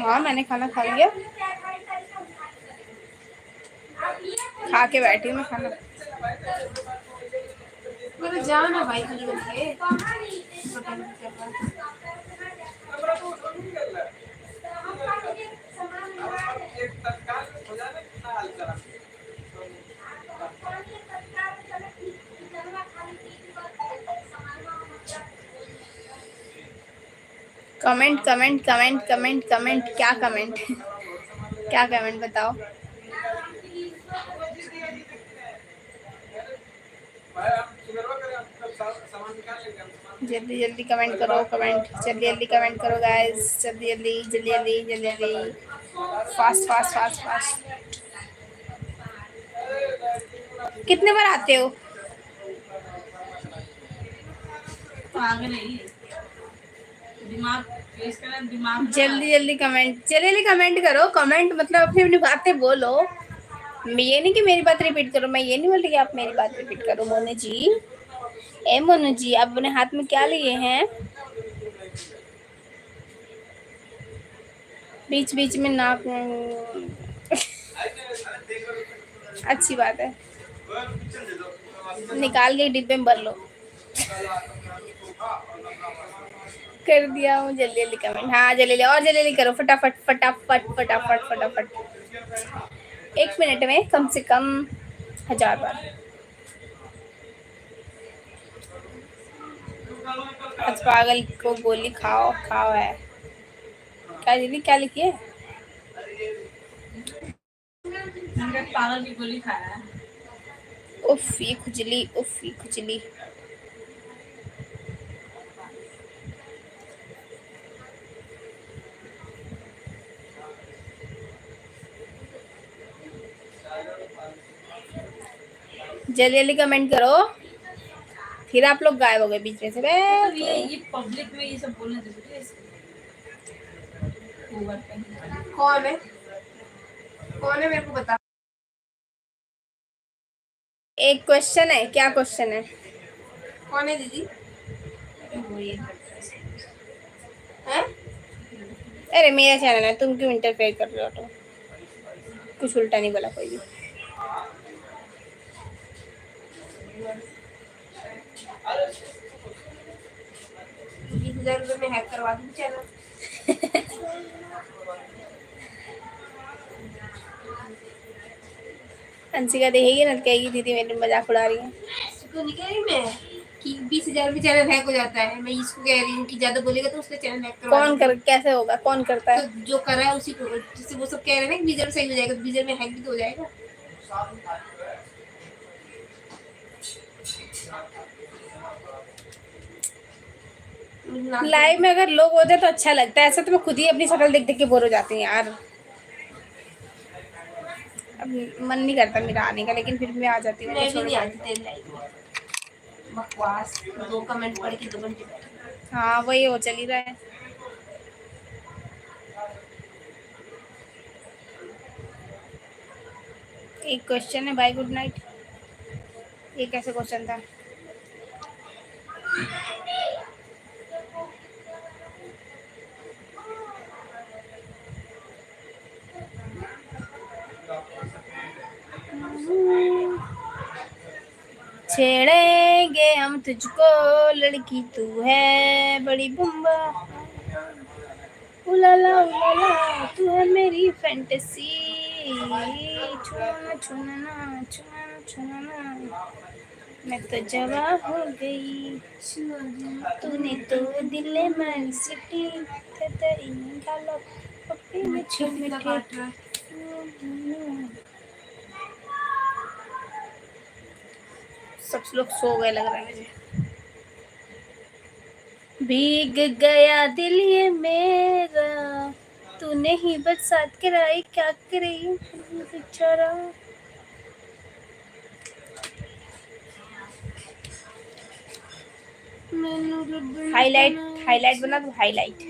हाँ मैंने खाना खा लिया, खा के बैठी हूँ मैं खाना। बोले जाओ ना भाई जल्दी करके। Comment comment comment comment comment, क्या कमेंट क्या कमेंट बताओ। जल्दी जल्दी कमेंट करो, कमेंट जल्दी जल्दी कमेंट करो गाइस, जल्दी जल्दी जल्दी जल्दी जल्दी जल्दी, फास्ट फास्ट फास्ट फास्ट। कितने बार आते हो? जल्दी जल्दी कमेंट, जल्दी जल्दी कमेंट करो, कमेंट मतलब अपनी अपनी बातें बोलो। ये नहीं कि मेरी बात रिपीट करो, मैं ये नहीं बोल रही कि आप मेरी बात रिपीट करो। मोनू जी, ए मोनू जी, आप अपने हाथ में क्या लिए हैं? बीच बीच में नाक अच्छी बात है, निकाल के डिब्बे में भर लो। कर दिया हूँ, जल्दी जल्दी कमेंट, हाँ जल्दी जल्दी और जल्दी जल्दी करो, फटाफट फटाफट फटाफट फटाफट। 1 मिनट में कम से कम 1000 बार। आज पागल को गोली खाओ खाओ है क्या दीदी, क्या लिखी है? पागल की गोली खाया है। उफ ये खुजली, उफ ये खुजली। जल्दी जल्दी कमेंट करो, फिर आप लोग गायब हो गए बीच में से। तो ये पब्लिक में ये सब बोलने जरूरी है? कौन है, कौन है मेरे को बता। एक क्वेश्चन है, क्या क्वेश्चन है? कौन है दीदी? है? अरे मेरा चैनल है, तुम क्यों इंटरफेयर कर रहे हो? तो कुछ उल्टा नहीं बोला कोई भी। 20,000 रुपये में हैक करवा दूँ चैनल। अंशिका देखेगी ना, कहेगी दीदी मेरी मजाक उड़ा रही है। इसको नहीं कह रही मैं कि 20,000 में चैनल हैक हो जाता है, मैं इसको कह रही हूँ कि ज्यादा बोलेगा तो उसका चैनल हैक करवा। कौन कर, कैसे होगा, कौन करता है? तो जो कर रहा है उसी को, जिससे वो सब कह रहे हैं ना कि बीजर सही हो जाएगा, तो बीजर में हैक भी तो हो जाएगा। लाइव में अगर लोग होते तो अच्छा लगता है, ऐसा तो मैं खुद ही अपनी शक्ल देख देख के बोर हो जाती हूँ यार। अब मन नहीं करता मेरा आने का, लेकिन फिर मैं आ जाती हूँ। मैं भी नहीं आती तेरे लाइव में, बकवास 2 कमेंट पढ़ के 2 घंटे। हाँ वही हो चल ही रहा है। एक क्वेश्चन है भाई, गुड नाइट। ये कैसे क्वेश्चन था? छेड़ेंगे हम तुझको लड़की तू है बड़ी बुम्बा, उलाला उलाला तू है मेरी फैंटेसी, छुना छुना छुना छुना, मैं तो जवा हो गई, तूने तो दिल में सिटी तेरी गालों पप्पी में छुपके। सब लोग सो गए लग रहा है मुझे। भीग गया दिल ये मेरा, तूने ही बरसात कराई, क्या करे बेचारा। हाईलाइट हाईलाइट बना दो, हाईलाइट।